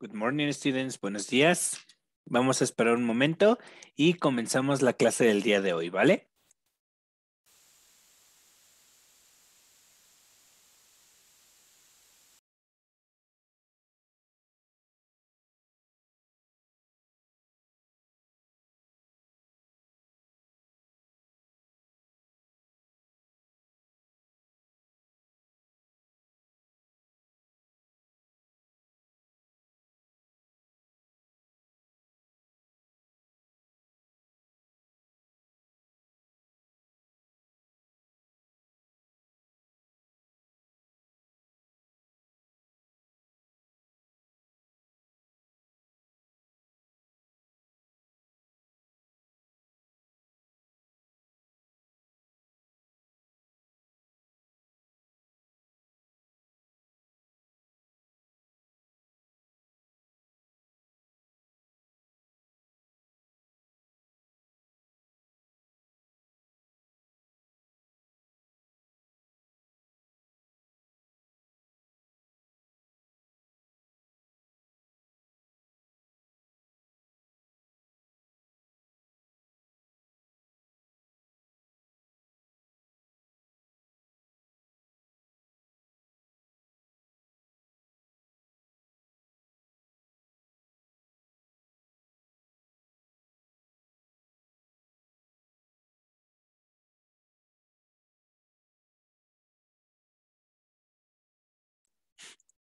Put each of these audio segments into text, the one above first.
Good morning, students. Buenos días. Vamos a esperar un momento y comenzamos la clase del día de hoy, ¿vale?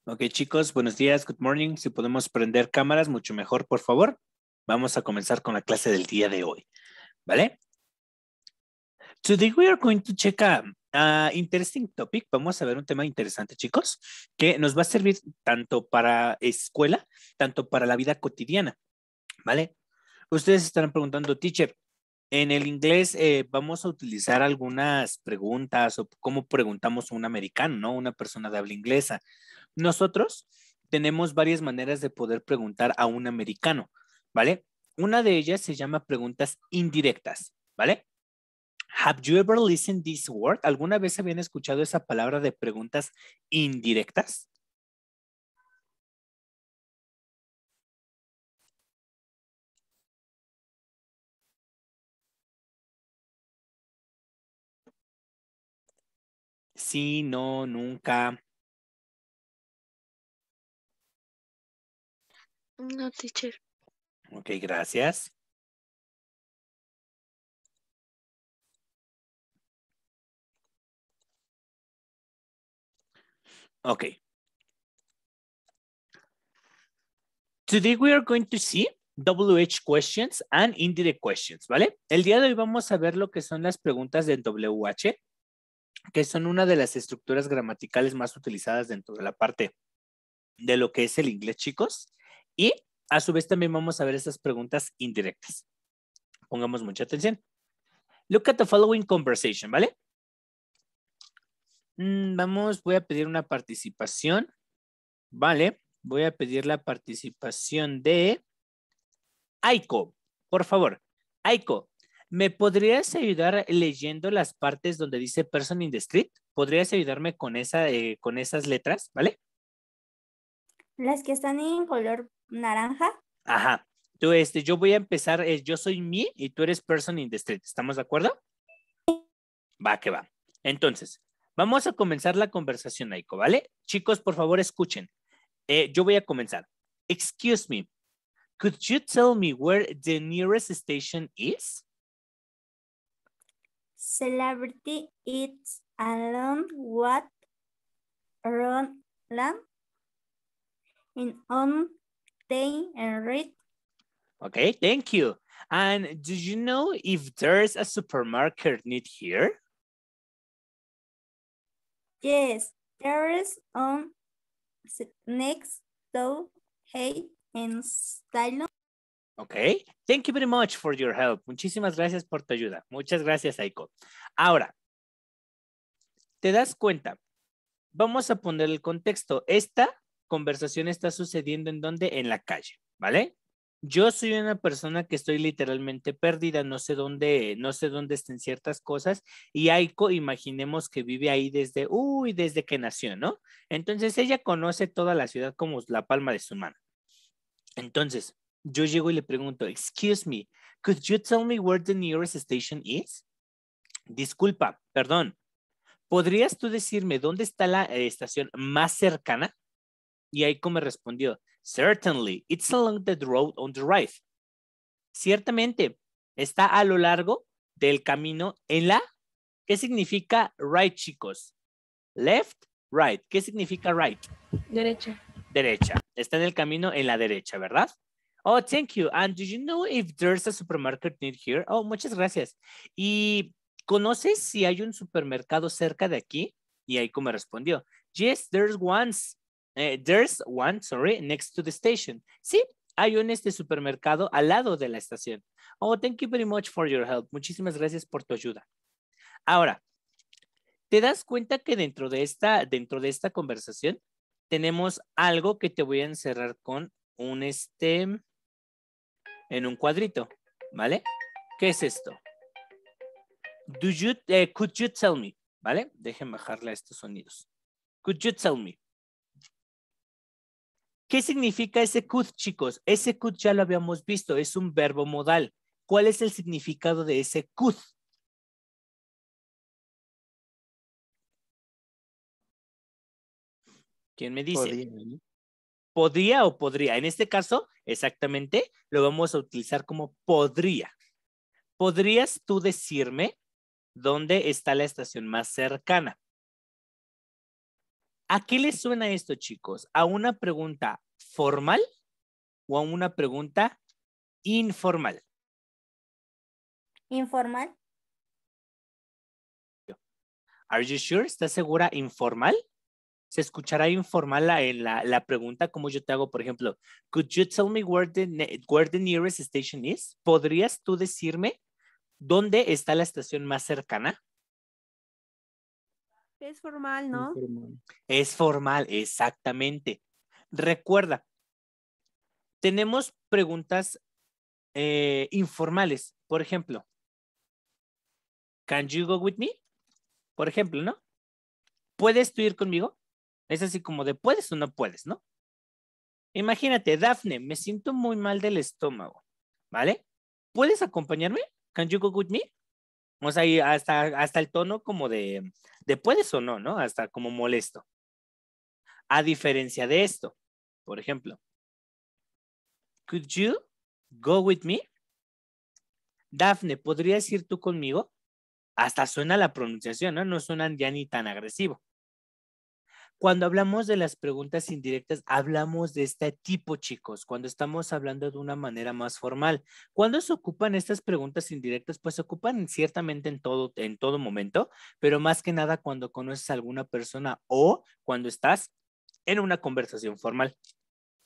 Ok, chicos, buenos días, good morning. Si podemos prender cámaras, mucho mejor, por favor. Vamos a comenzar con la clase del día de hoy, ¿vale? Today we are going to check a interesting topic. Vamos a ver un tema interesante, chicos, que nos va a servir tanto para escuela, tanto para la vida cotidiana, ¿vale? Ustedes estarán preguntando, teacher, en el inglés vamos a utilizar algunas preguntas o cómo preguntamos a un americano, ¿no? Una persona de habla inglesa. Nosotros tenemos varias maneras de poder preguntar a un americano, ¿vale? Una de ellas se llama preguntas indirectas, ¿vale? Have you ever listened this word? ¿Alguna vez habían escuchado esa palabra de preguntas indirectas? Sí, no, nunca. No, teacher. Ok, gracias. Ok. Today we are going to see WH questions and indirect questions, ¿vale? El día de hoy vamos a ver lo que son las preguntas del WH, que son una de las estructuras gramaticales más utilizadas dentro de la parte de lo que es el inglés, chicos. Y a su vez también vamos a ver esas preguntas indirectas. Pongamos mucha atención. Look at the following conversation, ¿vale? Voy a pedir una participación, ¿vale? Voy a pedir la participación de Aiko, por favor. Aiko, ¿me podrías ayudar leyendo las partes donde dice person in the street? ¿Podrías ayudarme con esas letras, ¿vale? Las que están en color naranja. Ajá. Tú, yo voy a empezar, yo soy me y tú eres person in the street. ¿Estamos de acuerdo? Va que va. Entonces, vamos a comenzar la conversación, Aiko, ¿vale? Chicos, por favor, escuchen. Yo voy a comenzar. Excuse me, could you tell me where the nearest station is? Celebrity eats alone what around land in on day and read. Okay, thank you. And do you know if there's a supermarket near here? Yes, there is on next to hay and style. Okay, thank you very much for your help. Muchísimas gracias por tu ayuda. Muchas gracias, Aiko. Ahora, ¿te das cuenta? Vamos a poner el contexto. Esta conversación está sucediendo ¿en dónde? En la calle, ¿vale? Yo soy una persona que estoy literalmente perdida, no sé dónde estén ciertas cosas y Aiko, imaginemos que vive ahí desde que nació, ¿no? Entonces ella conoce toda la ciudad como la palma de su mano. Entonces, yo llego y le pregunto, excuse me, could you tell me where the nearest station is? Disculpa, perdón. ¿Podrías tú decirme dónde está la estación más cercana? Y Aiko me respondió, certainly, it's along the road on the right. Ciertamente, está a lo largo del camino en la... ¿Qué significa right, chicos? Left, right. ¿Qué significa right? Derecha. Derecha. Está en el camino en la derecha, ¿verdad? Oh, thank you. And do you know if there's a supermarket near here? Oh, muchas gracias. ¿Y conoces si hay un supermercado cerca de aquí? Y Aiko me respondió, yes, there's one, next to the station. Sí, hay un supermercado al lado de la estación. Oh, thank you very much for your help. Muchísimas gracias por tu ayuda. Ahora, ¿te das cuenta que dentro de esta conversación tenemos algo que te voy a encerrar con un en un cuadrito, ¿vale? ¿Qué es esto? Could you tell me, ¿vale? Dejen bajarle a estos sonidos. Could you tell me? ¿Qué significa ese could, chicos? Ese could ya lo habíamos visto, es un verbo modal. ¿Cuál es el significado de ese could? ¿Quién me dice? Podía, ¿no? ¿Podría o podría? En este caso, exactamente, lo vamos a utilizar como podría. ¿Podrías tú decirme dónde está la estación más cercana? ¿A qué le suena esto, chicos? ¿A una pregunta formal o a una pregunta informal? Informal. Are you sure? ¿Estás segura? ¿Informal? ¿Se escuchará informal la pregunta como yo te hago, por ejemplo, could you tell me where the nearest station is? ¿Podrías tú decirme dónde está la estación más cercana? Es formal, ¿no? Informal. Es formal, exactamente. Recuerda, tenemos preguntas informales. Por ejemplo, can you go with me? Por ejemplo, ¿no? ¿Puedes tú ir conmigo? Es así como de puedes o no puedes, ¿no? Imagínate, Dafne, me siento muy mal del estómago, ¿vale? ¿Puedes acompañarme? Can you go with me? O sea, y hasta el tono como de puedes o no, ¿no? Hasta como molesto. A diferencia de esto, por ejemplo, could you go with me? Dafne, ¿podrías ir tú conmigo? Hasta suena la pronunciación, ¿no? No suenan ya ni tan agresivo. Cuando hablamos de las preguntas indirectas, hablamos de este tipo, chicos, cuando estamos hablando de una manera más formal. ¿Cuándo se ocupan estas preguntas indirectas? Pues se ocupan ciertamente en todo momento, pero más que nada cuando conoces a alguna persona o cuando estás en una conversación formal,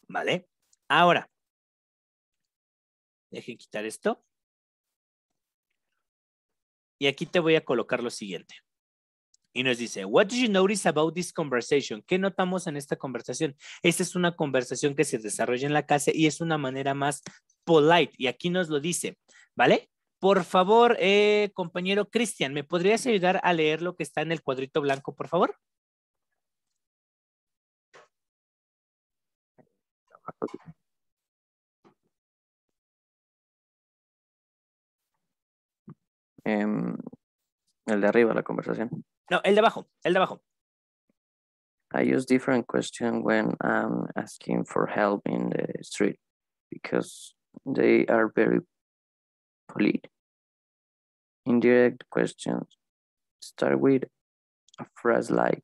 ¿vale? Ahora, dejen quitar esto. Y aquí te voy a colocar lo siguiente. Y nos dice, what did you notice about this conversation? ¿Qué notamos en esta conversación? Esta es una conversación que se desarrolla en la casa y es una manera más polite. Y aquí nos lo dice, ¿vale? Por favor, compañero Cristian, ¿me podrías ayudar a leer lo que está en el cuadrito blanco, por favor? El de arriba, la conversación. No, el de abajo, el de abajo. I use different questions when I'm asking for help in the street because they are very polite. Indirect questions start with a phrase like,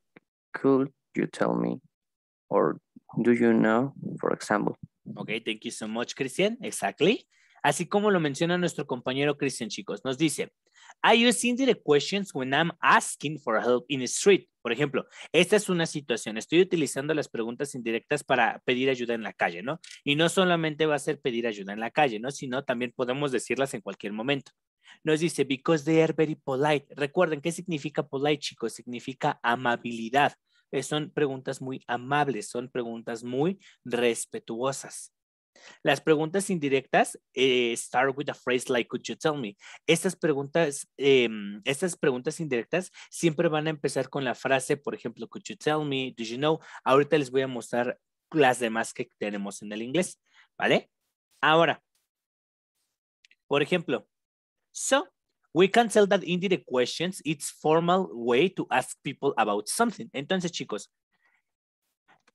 could you tell me? Or do you know, for example. Ok, thank you so much, Cristian. Exactly. Así como lo menciona nuestro compañero Cristian, chicos. Nos dice, I use indirect questions when I'm asking for help in the street. Por ejemplo, esta es una situación. Estoy utilizando las preguntas indirectas para pedir ayuda en la calle, ¿no? Y no solamente va a ser pedir ayuda en la calle, ¿no? Sino también podemos decirlas en cualquier momento. Nos dice, because they are very polite. Recuerden, ¿qué significa polite, chicos? Significa amabilidad. Son preguntas muy amables, son preguntas muy respetuosas. Las preguntas indirectas start with a phrase like, could you tell me? Estas preguntas indirectas siempre van a empezar con la frase, por ejemplo, could you tell me, do you know? Ahorita les voy a mostrar las demás que tenemos en el inglés. ¿vale? Ahora, por ejemplo, so we can tell that indirect questions, it's formal way to ask people about something. Entonces, chicos,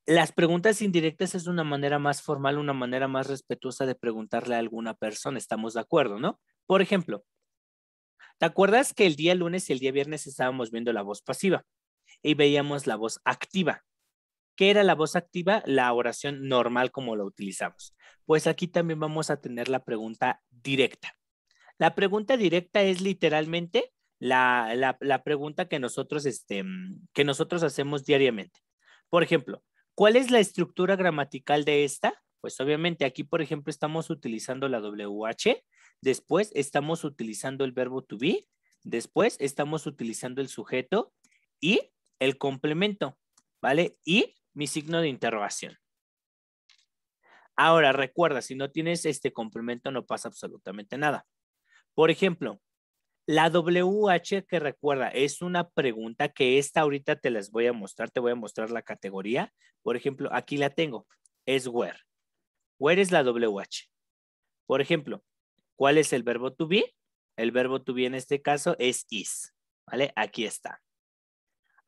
las preguntas indirectas es una manera más formal, una manera más respetuosa de preguntarle a alguna persona. Estamos de acuerdo, ¿no? Por ejemplo, ¿te acuerdas que el día lunes y el día viernes estábamos viendo la voz pasiva y veíamos la voz activa? ¿Qué era la voz activa? La oración normal como la utilizamos. Pues aquí también vamos a tener la pregunta directa. La pregunta directa es literalmente la pregunta que nosotros hacemos diariamente. Por ejemplo, ¿cuál es la estructura gramatical de esta? Pues obviamente aquí, por ejemplo, estamos utilizando la WH, después estamos utilizando el verbo to be, después estamos utilizando el sujeto y el complemento, ¿vale? Y mi signo de interrogación. Ahora, recuerda, si no tienes este complemento no pasa absolutamente nada. Por ejemplo, la WH que recuerda es una pregunta que esta ahorita te las voy a mostrar, te voy a mostrar la categoría. Por ejemplo, aquí la tengo, es where. Where es la WH. Por ejemplo, ¿cuál es el verbo to be? El verbo to be en este caso es is, ¿vale? Aquí está.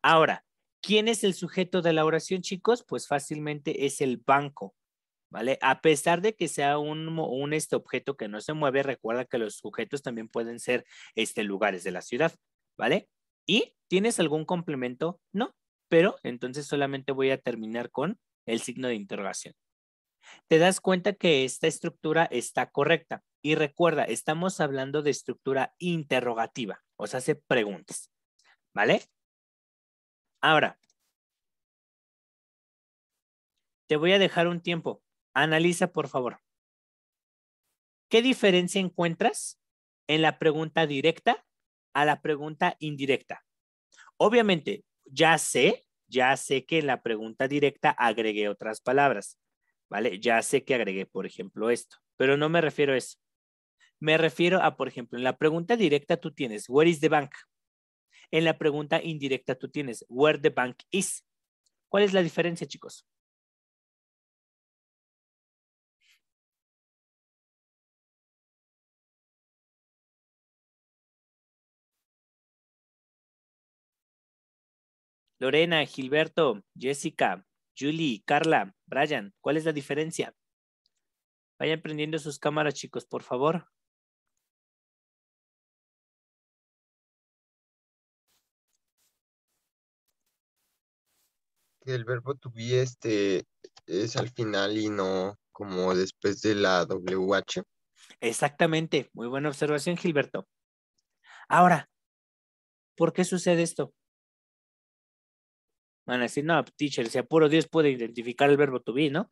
Ahora, ¿quién es el sujeto de la oración, chicos? Pues fácilmente es el banco. ¿Vale? A pesar de que sea un objeto que no se mueve, recuerda que los sujetos también pueden ser lugares de la ciudad, ¿vale? ¿Y tienes algún complemento? No, pero entonces solamente voy a terminar con el signo de interrogación. Te das cuenta que esta estructura está correcta. Y recuerda, estamos hablando de estructura interrogativa, o sea, hace preguntas, ¿vale? Ahora, te voy a dejar un tiempo. Analiza, por favor. ¿Qué diferencia encuentras en la pregunta directa a la pregunta indirecta? Obviamente, ya sé que en la pregunta directa agregué otras palabras, ¿vale? Ya sé que agregué, por ejemplo, esto, pero no me refiero a eso. Me refiero a, por ejemplo, en la pregunta directa tú tienes, where is the bank? En la pregunta indirecta tú tienes, where the bank is. ¿Cuál es la diferencia, chicos? Lorena, Gilberto, Jessica, Julie, Carla, Brian, ¿cuál es la diferencia? Vayan prendiendo sus cámaras, chicos, por favor. Que el verbo to be es al final y no como después de la WH. Exactamente. Muy buena observación, Gilberto. Ahora, ¿por qué sucede esto? Van a decir, no, teacher, si a puro Dios puede identificar el verbo to be, ¿no?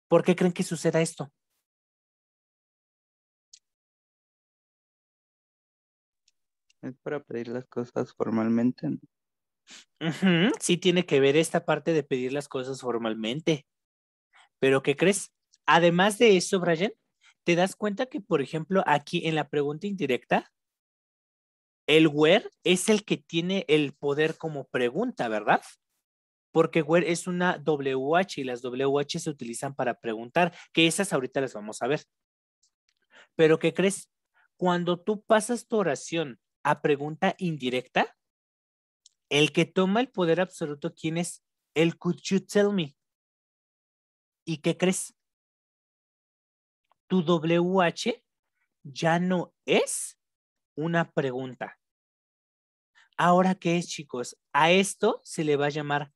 ¿Por qué creen que suceda esto? Es para pedir las cosas formalmente, ¿no? Sí tiene que ver esta parte de pedir las cosas formalmente. Pero ¿qué crees? Además de eso, Brian, ¿te das cuenta que, por ejemplo, aquí en la pregunta indirecta, el where es el que tiene el poder como pregunta, ¿verdad? Porque where es una WH y las WH se utilizan para preguntar, que esas ahorita las vamos a ver. Pero ¿qué crees? Cuando tú pasas tu oración a pregunta indirecta, el que toma el poder absoluto, ¿quién es? El could you tell me. ¿Y qué crees? Tu WH ya no es una pregunta. ¿Ahora qué es, chicos? A esto se le va a llamar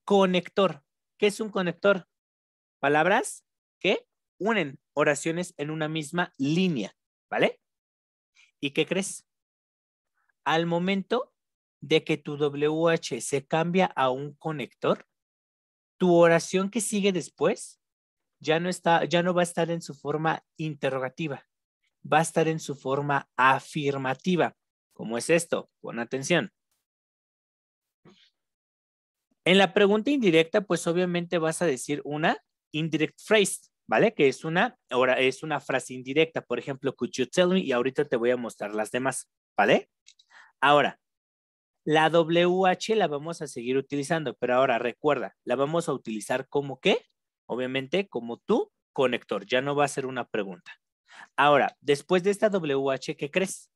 conector. ¿Qué es un conector? Palabras que unen oraciones en una misma línea, ¿vale? ¿Y qué crees? Al momento de que tu WH se cambia a un conector, tu oración que sigue después ya no va a estar en su forma interrogativa, va a estar en su forma afirmativa. ¿Cómo es esto? Pon atención. En la pregunta indirecta, pues obviamente vas a decir una indirect phrase, ¿vale? Que es una frase indirecta. Por ejemplo, could you tell me? Y ahorita te voy a mostrar las demás, ¿vale? Ahora, la WH la vamos a seguir utilizando, pero ahora recuerda, la vamos a utilizar como ¿qué? Obviamente, como tu conector, ya no va a ser una pregunta. Ahora, después de esta WH, ¿qué crees?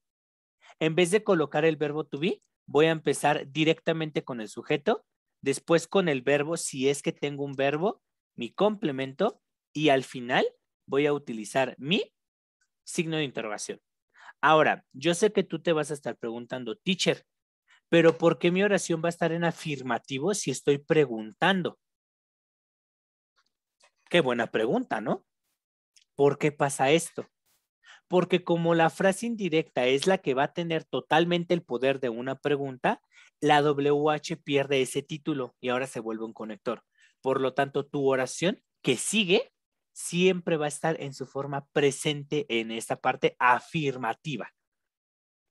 En vez de colocar el verbo to be, voy a empezar directamente con el sujeto, después con el verbo, si es que tengo un verbo, mi complemento, y al final voy a utilizar mi signo de interrogación. Ahora, yo sé que tú te vas a estar preguntando, teacher, pero ¿por qué mi oración va a estar en afirmativo si estoy preguntando? Qué buena pregunta, ¿no? ¿Por qué pasa esto? Porque como la frase indirecta es la que va a tener totalmente el poder de una pregunta, la WH pierde ese título y ahora se vuelve un conector. Por lo tanto, tu oración que sigue siempre va a estar en su forma presente en esta parte afirmativa.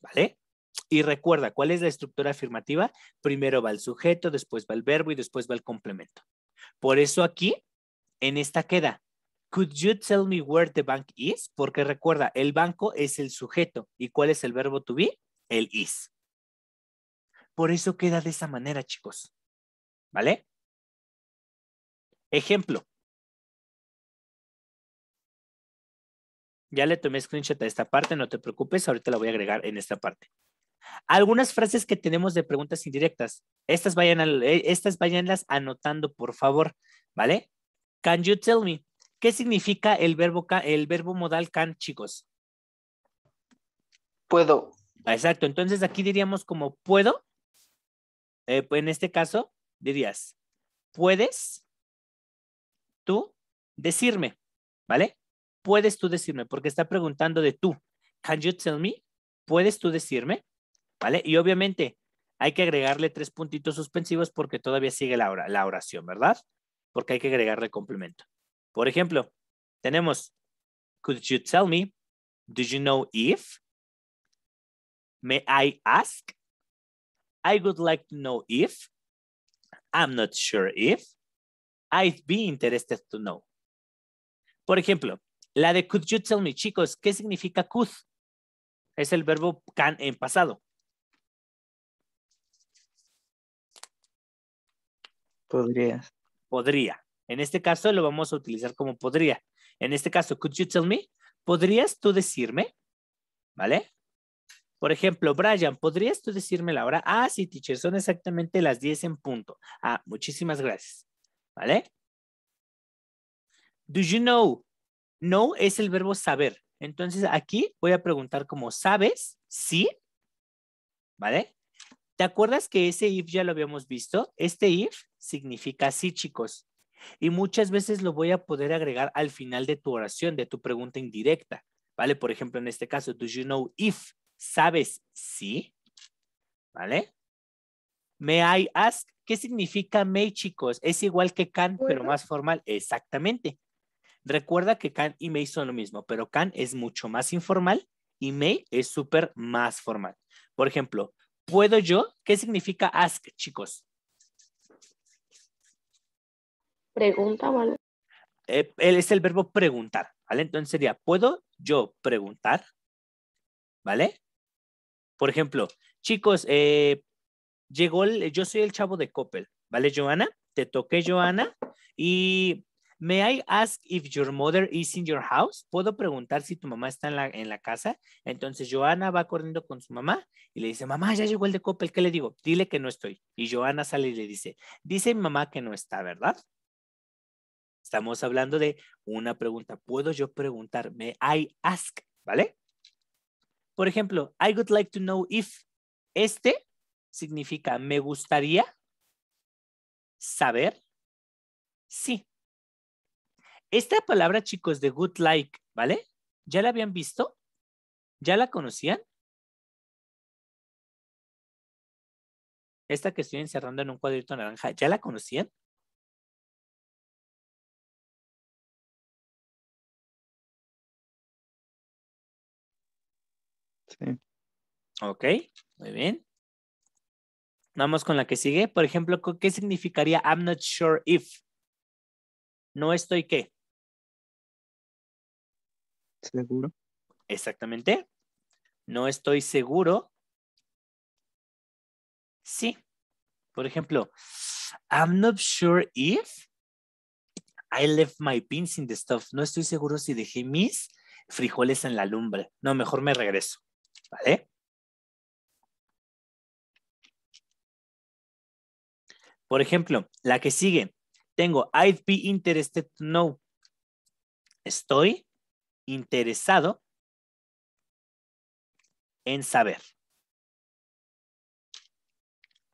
¿Vale? Y recuerda, ¿cuál es la estructura afirmativa? Primero va el sujeto, después va el verbo y después va el complemento. Por eso aquí, en esta queda, could you tell me where the bank is? Porque recuerda, el banco es el sujeto. ¿Y cuál es el verbo to be? El is. Por eso queda de esa manera, chicos. ¿Vale? Ejemplo. Ya le tomé screenshot a esta parte, no te preocupes, ahorita la voy a agregar en esta parte. Algunas frases que tenemos de preguntas indirectas. Estas váyanlas anotando, por favor, ¿vale? Can you tell me? ¿Qué significa el verbo modal can, chicos? Puedo. Exacto, entonces aquí diríamos como puedo. Pues en este caso dirías, ¿puedes tú decirme? ¿Vale? Puedes tú decirme, porque está preguntando de tú. Can you tell me? ¿Puedes tú decirme? ¿Vale? Y obviamente hay que agregarle 3 puntitos suspensivos porque todavía sigue la oración, ¿verdad? Porque hay que agregarle complemento. Por ejemplo, tenemos, could you tell me? Do you know if? May I ask? I would like to know if. I'm not sure if. I'd be interested to know. Por ejemplo, la de could you tell me, chicos, ¿qué significa could? Es el verbo can en pasado. Podrías. Podría. En este caso lo vamos a utilizar como podría. En este caso, could you tell me? ¿Podrías tú decirme? ¿Vale? Por ejemplo, Brian, ¿podrías tú decirme la hora? Ah, sí, teacher, son exactamente las 10 en punto. Ah, muchísimas gracias. ¿Vale? Do you know? Know es el verbo saber. Entonces aquí voy a preguntar como, ¿sabes? Sí. ¿Vale? ¿Te acuerdas que ese if ya lo habíamos visto? Este if significa sí, chicos. Y muchas veces lo voy a poder agregar al final de tu oración, de tu pregunta indirecta. ¿Vale? Por ejemplo, en este caso, do you know if? ¿Sabes? Sí. ¿Vale? May I ask? ¿Qué significa may, chicos? Es igual que can, pero más formal. Exactamente. Recuerda que can y may son lo mismo, pero can es mucho más informal y may es súper más formal. Por ejemplo, ¿puedo yo? ¿Qué significa ask, chicos? Pregunta, ¿vale? Él es el verbo preguntar, ¿vale? Entonces sería, ¿puedo yo preguntar? ¿Vale? Por ejemplo, chicos, yo soy el chavo de Coppel, ¿vale, Joana? Te toqué, Joana, y may I ask if your mother is in your house? ¿Puedo preguntar si tu mamá está en la casa? Entonces Joana va corriendo con su mamá y le dice, mamá, ya llegó el de Coppel, ¿qué le digo? Dile que no estoy. Y Joana sale y le dice mi mamá que no está, ¿verdad? Estamos hablando de una pregunta. ¿Puedo yo preguntar? May I ask, ¿vale? Por ejemplo, I would like to know if. Este significa me gustaría saber sí. Esta palabra, chicos, de would like, ¿vale? ¿Ya la habían visto? ¿Ya la conocían? Esta que estoy encerrando en un cuadrito naranja, ¿ya la conocían? Sí. Ok, muy bien. Vamos con la que sigue. Por ejemplo, ¿qué significaría I'm not sure if? No estoy ¿qué? ¿Seguro? Exactamente. No estoy seguro. Sí. Por ejemplo, I'm not sure if I left my beans in the stove. No estoy seguro si dejé mis frijoles en la lumbre. No, mejor me regreso. ¿Vale? Por ejemplo, la que sigue. Tengo I'd be interested to know. Estoy interesado en saber.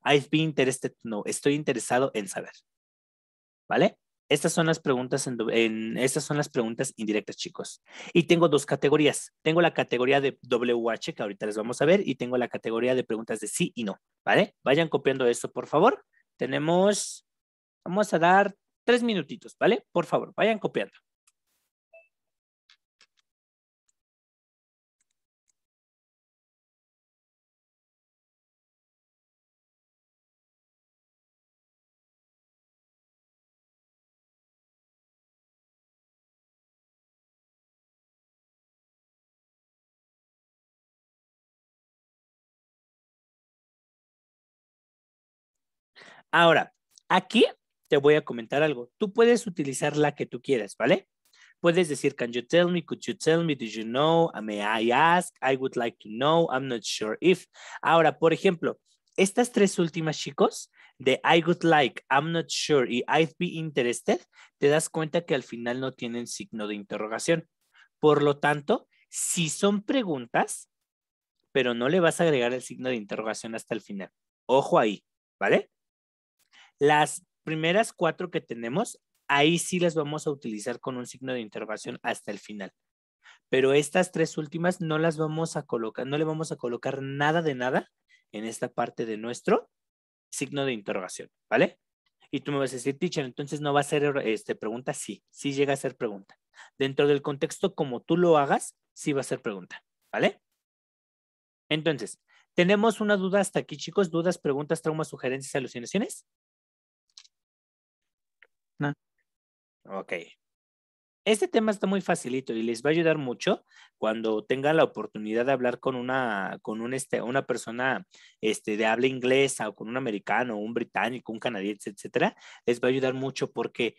I'd be interested to know. Estoy interesado en saber. ¿Vale? Estas son las preguntas estas son las preguntas indirectas, chicos. Y tengo dos categorías. Tengo la categoría de WH, que ahorita les vamos a ver, y tengo la categoría de preguntas de sí y no. ¿Vale? Vayan copiando esto, por favor. Vamos a dar 3 minutitos, ¿vale? Por favor, vayan copiando. Ahora, aquí te voy a comentar algo. Tú puedes utilizar la que tú quieras, ¿vale? Puedes decir, can you tell me, could you tell me, did you know, may I ask, I would like to know, I'm not sure if. Ahora, por ejemplo, estas tres últimas, chicos, de I would like, I'm not sure y I'd be interested, te das cuenta que al final no tienen signo de interrogación. Por lo tanto, si son preguntas, pero no le vas a agregar el signo de interrogación hasta el final. Ojo ahí, ¿vale? Las primeras 4 que tenemos, ahí sí las vamos a utilizar con un signo de interrogación hasta el final. Pero estas 3 últimas no las vamos a colocar, no le vamos a colocar nada de nada en esta parte de nuestro signo de interrogación, ¿vale? Y tú me vas a decir, teacher, entonces no va a ser pregunta, sí llega a ser pregunta. Dentro del contexto como tú lo hagas, sí va a ser pregunta, ¿vale? Entonces, ¿tenemos una duda hasta aquí, chicos? ¿Dudas, preguntas, traumas, sugerencias, alucinaciones? No. Ok. Este tema está muy facilito y les va a ayudar mucho cuando tengan la oportunidad de hablar con una persona de habla inglesa o con un americano, un británico, un canadiense, etcétera. Les va a ayudar mucho porque,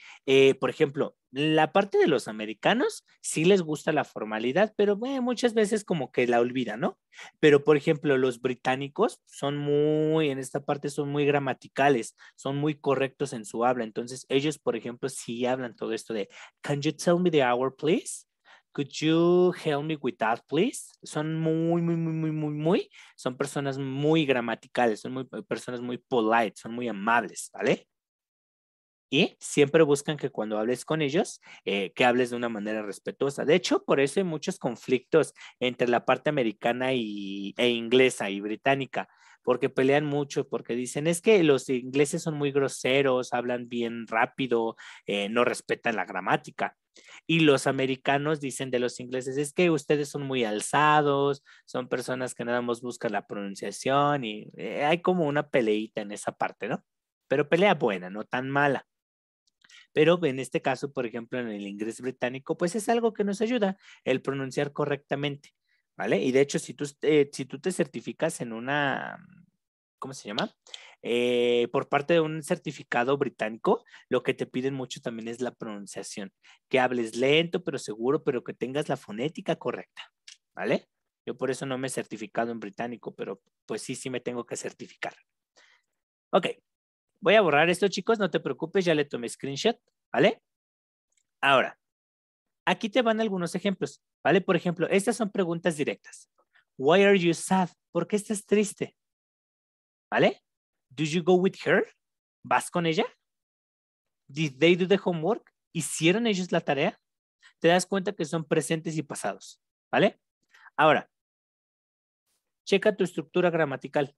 por ejemplo, la parte de los americanos sí les gusta la formalidad, pero muchas veces como que la olvidan, ¿no? Pero, por ejemplo, los británicos en esta parte son muy gramaticales, son muy correctos en su habla. Entonces, ellos, por ejemplo, sí hablan todo esto de can you tell me the hour, please? Could you help me with that, please? Son son personas muy gramaticales, son personas muy polite, son muy amables, ¿vale? Y siempre buscan que cuando hables con ellos, que hables de una manera respetuosa. De hecho, por eso hay muchos conflictos entre la parte americana e inglesa y británica, porque pelean mucho, porque dicen, es que los ingleses son muy groseros, hablan bien rápido, no respetan la gramática. Y los americanos dicen de los ingleses, es que ustedes son muy alzados, son personas que nada más buscan la pronunciación y hay como una peleita en esa parte, ¿no? Pero pelea buena, no tan mala. Pero en este caso, por ejemplo, en el inglés británico, pues es algo que nos ayuda el pronunciar correctamente, ¿vale? Y de hecho, si tú te certificas en una, ¿cómo se llama? Por parte de un certificado británico, lo que te piden mucho también es la pronunciación, que hables lento pero seguro, pero que tengas la fonética correcta, ¿vale? Yo por eso no me he certificado en británico, pero pues sí me tengo que certificar. Ok, voy a borrar esto, chicos, no te preocupes, ya le tomé screenshot, ¿vale? Ahora, aquí te van algunos ejemplos, ¿vale? Por ejemplo, estas son preguntas directas. Why are you sad? ¿Por qué estás triste? ¿Vale? Do you go with her? ¿Vas con ella? Did they do the homework? ¿Hicieron ellos la tarea? Te das cuenta que son presentes y pasados, ¿vale? Ahora, checa tu estructura gramatical.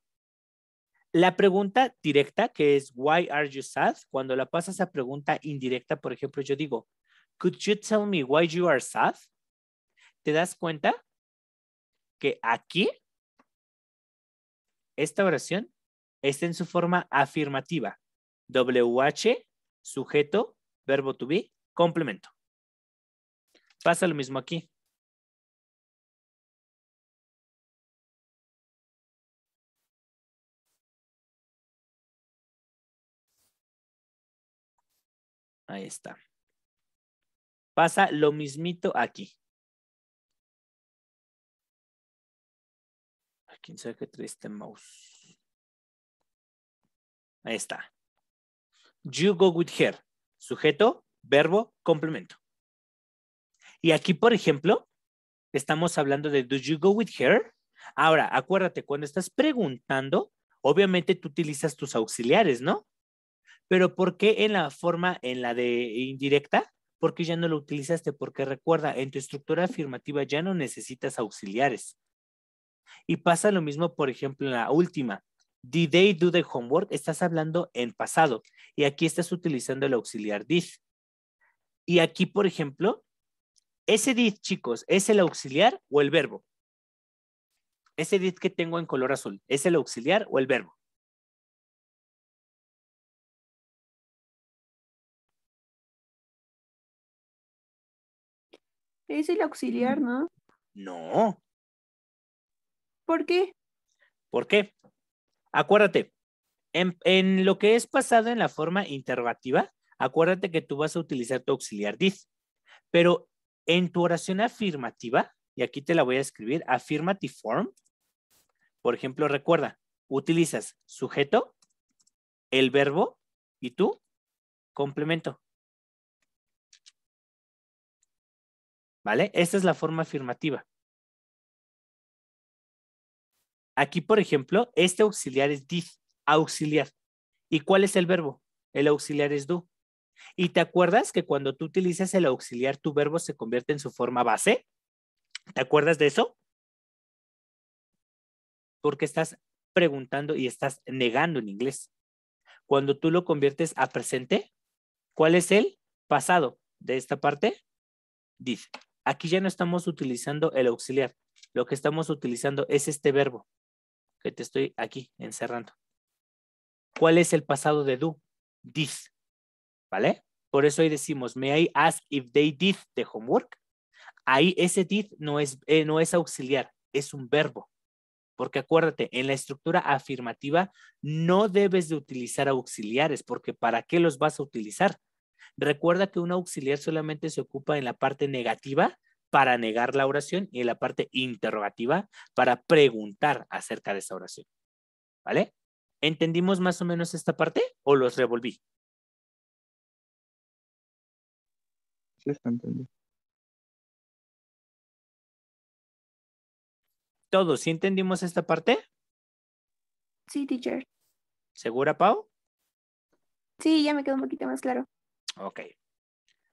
La pregunta directa, que es why are you sad? Cuando la pasas a pregunta indirecta, por ejemplo, yo digo, could you tell me why you are sad? ¿Te das cuenta que aquí esta oración está en su forma afirmativa? WH, sujeto, verbo to be, complemento. Pasa lo mismo aquí. Ahí está. Pasa lo mismito aquí. ¿Quién sabe qué trae este mouse? Ahí está. You go with her. Sujeto, verbo, complemento. Y aquí, por ejemplo, estamos hablando de do you go with her? Ahora, acuérdate, cuando estás preguntando, obviamente tú utilizas tus auxiliares, ¿no? Pero ¿por qué en la de indirecta? Porque ya no lo utilizaste, porque recuerda, en tu estructura afirmativa ya no necesitas auxiliares. Y pasa lo mismo, por ejemplo, en la última. Did they do the homework? Estás hablando en pasado. Y aquí estás utilizando el auxiliar did. Y aquí, por ejemplo, ese did, chicos, ¿es el auxiliar o el verbo? Ese did que tengo en color azul, ¿es el auxiliar o el verbo? Es el auxiliar, ¿no? No. ¿Por qué? ¿Por qué? Acuérdate, en lo que es pasado en la forma interrogativa, acuérdate que tú vas a utilizar tu auxiliar did. Pero en tu oración afirmativa, y aquí te la voy a escribir, affirmative form, por ejemplo, recuerda, utilizas sujeto, el verbo y tú, complemento. ¿Vale? Esta es la forma afirmativa. Aquí, por ejemplo, este auxiliar es did, auxiliar. ¿Y cuál es el verbo? El auxiliar es do. ¿Y te acuerdas que cuando tú utilizas el auxiliar, tu verbo se convierte en su forma base? ¿Te acuerdas de eso? Porque estás preguntando y estás negando en inglés. Cuando tú lo conviertes a presente, ¿cuál es el pasado de esta parte? Did. Aquí ya no estamos utilizando el auxiliar. Lo que estamos utilizando es este verbo que te estoy aquí encerrando. ¿Cuál es el pasado de do? Did. ¿Vale? Por eso ahí decimos, may I ask if they did the homework? Ahí ese did no es auxiliar, es un verbo. Porque acuérdate, en la estructura afirmativa no debes de utilizar auxiliares, porque ¿para qué los vas a utilizar? Recuerda que un auxiliar solamente se ocupa en la parte negativa para negar la oración y en la parte interrogativa para preguntar acerca de esa oración. ¿Vale? ¿Entendimos más o menos esta parte o los revolví? Sí, está entendido. ¿Todos sí entendimos esta parte? Sí, teacher. ¿Segura, Pau? Sí, ya me quedó un poquito más claro. Ok.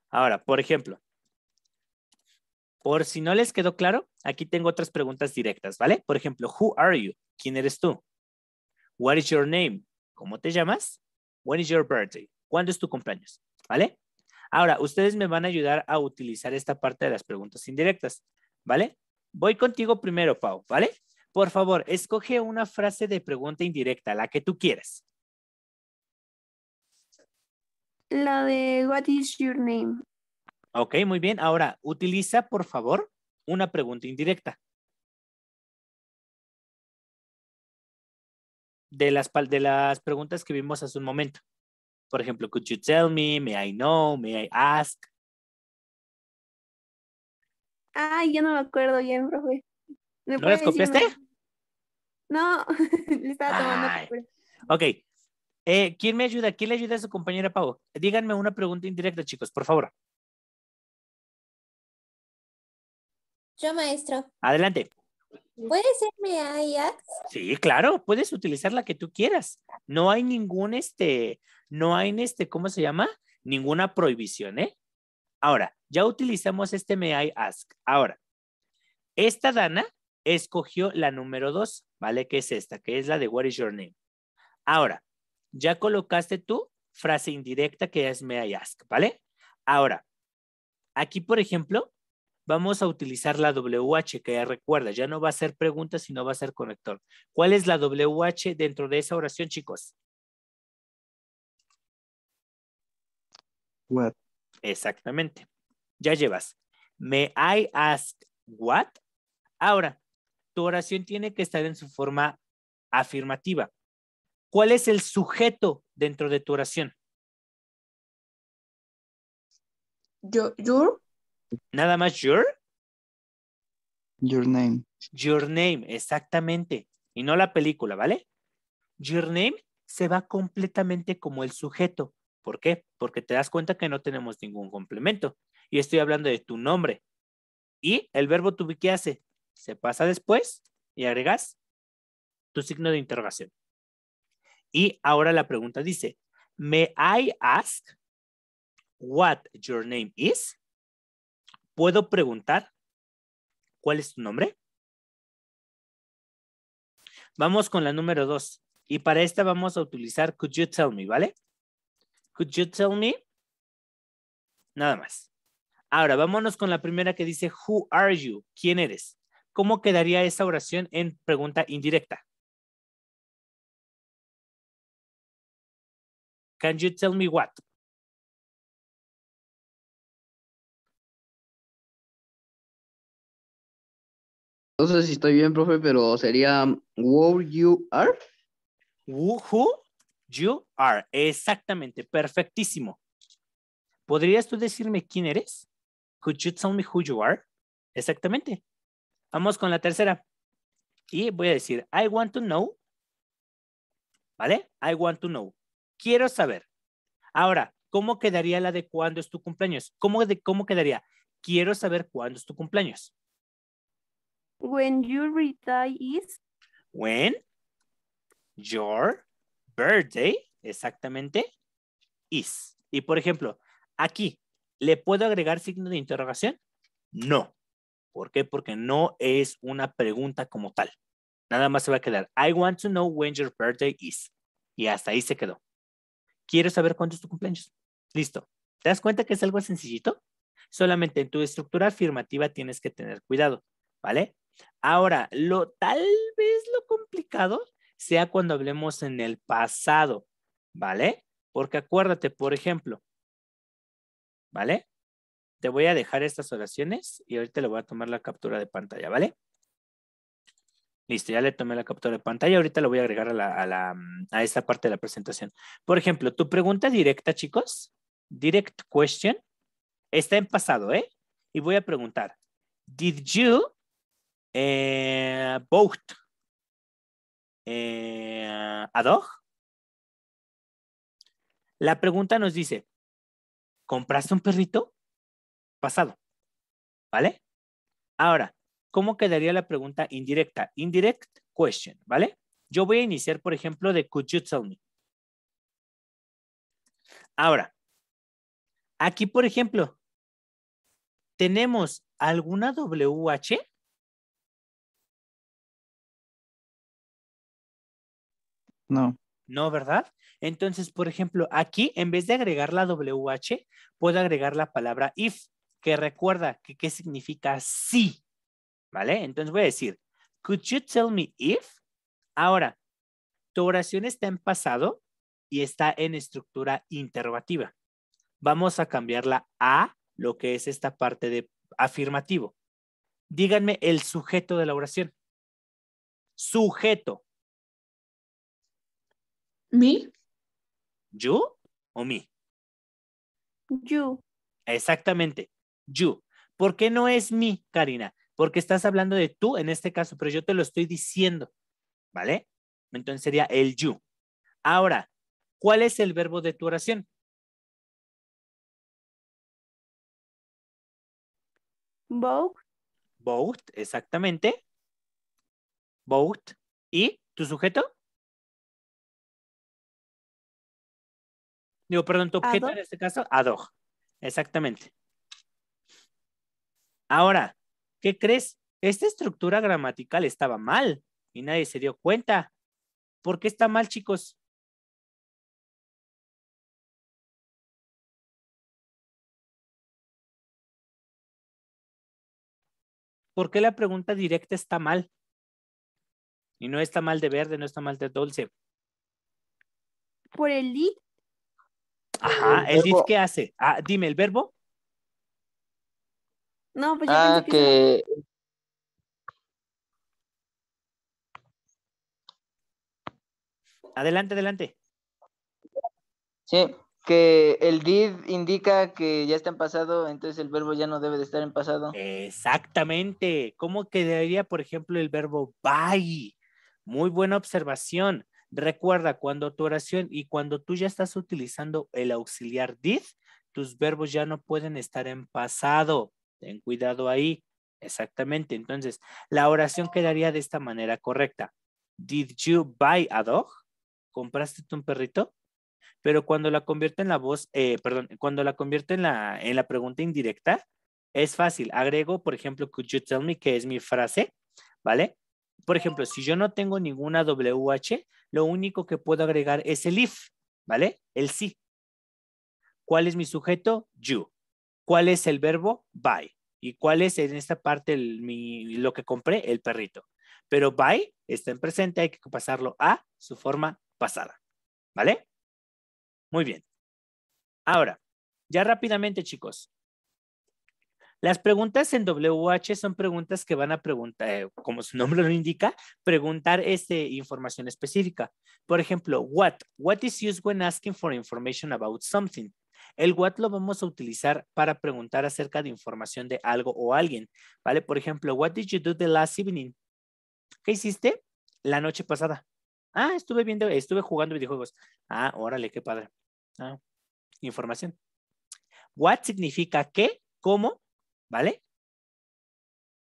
Ahora, por ejemplo, por si no les quedó claro, aquí tengo otras preguntas directas, ¿vale? Por ejemplo, who are you? ¿Quién eres tú? What is your name? ¿Cómo te llamas? When is your birthday? ¿Cuándo es tu cumpleaños? ¿Vale? Ahora, ustedes me van a ayudar a utilizar esta parte de las preguntas indirectas, ¿vale? Voy contigo primero, Pau, ¿vale? Por favor, escoge una frase de pregunta indirecta, la que tú quieras. La de what is your name? Ok, muy bien. Ahora, utiliza, por favor, una pregunta indirecta. De las preguntas que vimos hace un momento. Por ejemplo, could you tell me? May I know? May I ask? Ay, ya no me acuerdo bien, profe. ¿Me ¿No puede las decir copiaste? No, le estaba tomando Ay. captura. Ok. ¿Quién me ayuda? ¿Quién le ayuda a su compañera Pau? Díganme una pregunta indirecta, chicos, por favor. Yo, maestro. Adelante. ¿Puede ser may I ask? Sí, claro, puedes utilizar la que tú quieras. No hay ¿cómo se llama? Ninguna prohibición, ¿eh? Ahora, ya utilizamos este may I ask. Ahora, esta Dana escogió la número 2, ¿vale? Que es esta, que es la de what is your name. Ahora, ya colocaste tu frase indirecta que es may I ask, ¿vale? Ahora, aquí, por ejemplo, vamos a utilizar la WH, que ya recuerda, ya no va a ser pregunta, sino va a ser conector. ¿Cuál es la WH dentro de esa oración, chicos? What? Exactamente. Ya llevas. May I ask what? Ahora, tu oración tiene que estar en su forma afirmativa. ¿Cuál es el sujeto dentro de tu oración? Your. Nada más your name. Your name, exactamente. Y no la película, ¿vale? Your name se va completamente como el sujeto. ¿Por qué? Porque te das cuenta que no tenemos ningún complemento. Y estoy hablando de tu nombre. Y el verbo to be, ¿qué hace? Se pasa después y agregas tu signo de interrogación. Y ahora la pregunta dice, ¿May I ask what your name is? ¿Puedo preguntar cuál es tu nombre? Vamos con la número 2. Y para esta vamos a utilizar could you tell me, ¿vale? Could you tell me? Nada más. Ahora, vámonos con la primera que dice who are you? ¿Quién eres? ¿Cómo quedaría esa oración en pregunta indirecta? Can you tell me what? No sé si estoy bien, profe, pero sería who you are. Who you are. Exactamente, perfectísimo. ¿Podrías tú decirme quién eres? Could you tell me who you are? Exactamente. Vamos con la tercera. Y voy a decir, I want to know. ¿Vale? I want to know. Quiero saber. Ahora, ¿cómo quedaría la de cuándo es tu cumpleaños? ¿Cómo quedaría? Quiero saber cuándo es tu cumpleaños. When your birthday is. When your birthday, exactamente, is. Y por ejemplo, aquí, ¿le puedo agregar signo de interrogación? No. ¿Por qué? Porque no es una pregunta como tal. Nada más se va a quedar, I want to know when your birthday is. Y hasta ahí se quedó. Quiero saber cuándo es tu cumpleaños. Listo. ¿Te das cuenta que es algo sencillito? Solamente en tu estructura afirmativa tienes que tener cuidado, ¿vale? Ahora, tal vez lo complicado sea cuando hablemos en el pasado, ¿vale? Porque acuérdate, por ejemplo, ¿vale? Te voy a dejar estas oraciones y ahorita le voy a tomar la captura de pantalla, ¿vale? Listo, ya le tomé la captura de pantalla. Ahorita lo voy a agregar a esta parte de la presentación. Por ejemplo, tu pregunta directa, chicos, direct question, está en pasado, ¿eh? Y voy a preguntar, did you bought a dog? La pregunta nos dice, ¿compraste un perrito? Pasado, ¿vale? Ahora, ¿cómo quedaría la pregunta indirecta? Indirect question, ¿vale? Yo voy a iniciar, por ejemplo, de could you tell me. Ahora, aquí, por ejemplo, ¿tenemos alguna WH? No. No, ¿verdad? Entonces, por ejemplo, aquí, en vez de agregar la WH, puedo agregar la palabra if, que recuerda que qué significa sí, ¿vale? Entonces voy a decir, could you tell me if? Ahora, tu oración está en pasado y está en estructura interrogativa. Vamos a cambiarla a lo que es esta parte de afirmativo. Díganme el sujeto de la oración. Sujeto. ¿Me? ¿You o me? You. Exactamente. You. ¿Por qué no es me, Karina? Porque estás hablando de tú en este caso, pero yo te lo estoy diciendo. ¿Vale? Entonces sería el you. Ahora, ¿cuál es el verbo de tu oración? Both. Both, exactamente. Both. ¿Y tu sujeto? Digo, perdón, tu objeto Ado. en este caso, a dog. Exactamente. Ahora, ¿qué crees? Esta estructura gramatical estaba mal y nadie se dio cuenta. ¿Por qué está mal, chicos? ¿Por qué la pregunta directa está mal? Y no está mal de verde, no está mal de dulce. Por el did. Ajá, ¿el did qué hace? Ah, dime, ¿el verbo? No, pues yo pensé que que Adelante, adelante. sí, que el did indica que ya está en pasado, entonces el verbo ya no debe de estar en pasado. Exactamente. ¿Cómo quedaría, por ejemplo, el verbo buy? Muy buena observación. Recuerda, cuando tu oración y cuando tú ya estás utilizando el auxiliar did, tus verbos ya no pueden estar en pasado. Ten cuidado ahí. Exactamente. Entonces, la oración quedaría de esta manera correcta. Did you buy a dog? ¿Compraste tú un perrito? Pero cuando la convierto en la voz, cuando la convierto en la pregunta indirecta, es fácil. Agrego, por ejemplo, could you tell me, que es mi frase, ¿vale? Por ejemplo, si yo no tengo ninguna WH, lo único que puedo agregar es el if, ¿vale? El sí. ¿Cuál es mi sujeto? You. ¿Cuál es el verbo? Buy. ¿Y cuál es en esta parte lo que compré? El perrito. Pero buy está en presente, hay que pasarlo a su forma pasada, ¿vale? Muy bien. Ahora, ya rápidamente, chicos. Las preguntas en WH son preguntas que van a preguntar, como su nombre lo indica, preguntar información específica. Por ejemplo, what? What is used when asking for information about something? El what lo vamos a utilizar para preguntar acerca de información de algo o alguien, ¿vale? Por ejemplo, what did you do the last evening? ¿Qué hiciste la noche pasada? Ah, estuve jugando videojuegos. Ah, órale, qué padre. Ah, información. What significa qué, cómo, ¿vale?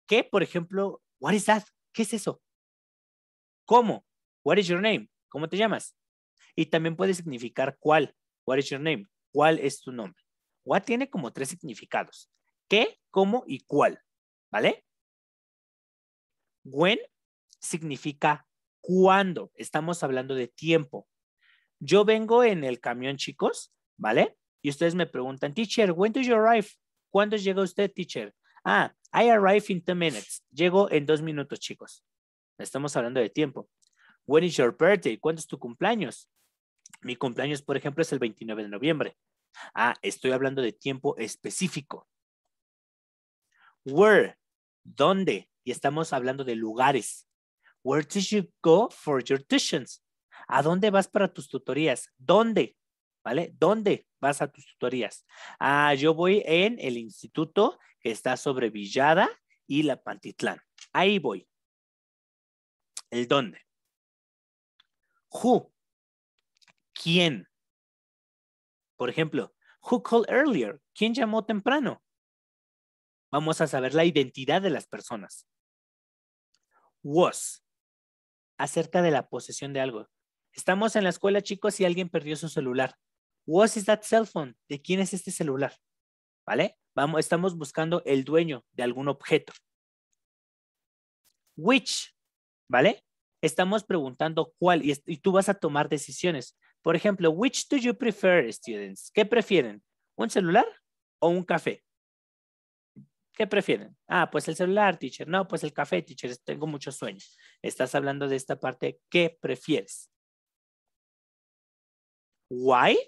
¿Qué, por ejemplo, what is that? ¿Qué es eso? ¿Cómo? What is your name? ¿Cómo te llamas? Y también puede significar cuál. What is your name? ¿Cuál es tu nombre? What tiene como 3 significados. ¿Qué, cómo y cuál? ¿Vale? When significa cuándo. Estamos hablando de tiempo. Yo vengo en el camión, chicos, ¿vale? Y ustedes me preguntan, teacher, when do you arrive? ¿Cuándo llega usted, teacher? Ah, I arrive in 2 minutes. Llego en 2 minutos, chicos. Estamos hablando de tiempo. When is your birthday? ¿Cuándo es tu cumpleaños? Mi cumpleaños, por ejemplo, es el 29 de noviembre. Ah, estoy hablando de tiempo específico. Where? ¿Dónde? Y estamos hablando de lugares. Where did you go for your tuitions? ¿A dónde vas para tus tutorías? ¿Dónde? ¿Vale? ¿Dónde vas a tus tutorías? Ah, yo voy en el instituto que está sobre Villada y La Pantitlán. Ahí voy. ¿El dónde? Who? ¿Quién? Por ejemplo, who called earlier? ¿Quién llamó temprano? Vamos a saber la identidad de las personas. Was. Acerca de la posesión de algo. Estamos en la escuela, chicos, y alguien perdió su celular. What is that cell phone? ¿De quién es este celular? ¿Vale? Estamos buscando el dueño de algún objeto. Which, ¿vale? Estamos preguntando cuál y tú vas a tomar decisiones. Por ejemplo, which do you prefer, students? ¿Qué prefieren? ¿Un celular o un café? ¿Qué prefieren? Ah, pues el celular, teacher. No, pues el café, teacher. Tengo mucho sueño. Estás hablando de esta parte. ¿Qué prefieres? Why?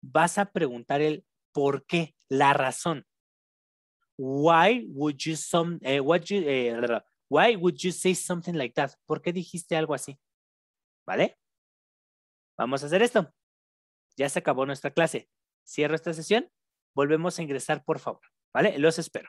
Vas a preguntar el por qué, la razón. Why would you say something like that? ¿Por qué dijiste algo así? ¿Vale? Vamos a hacer esto. Ya se acabó nuestra clase. Cierro esta sesión. Volvemos a ingresar, por favor. ¿Vale? Los espero.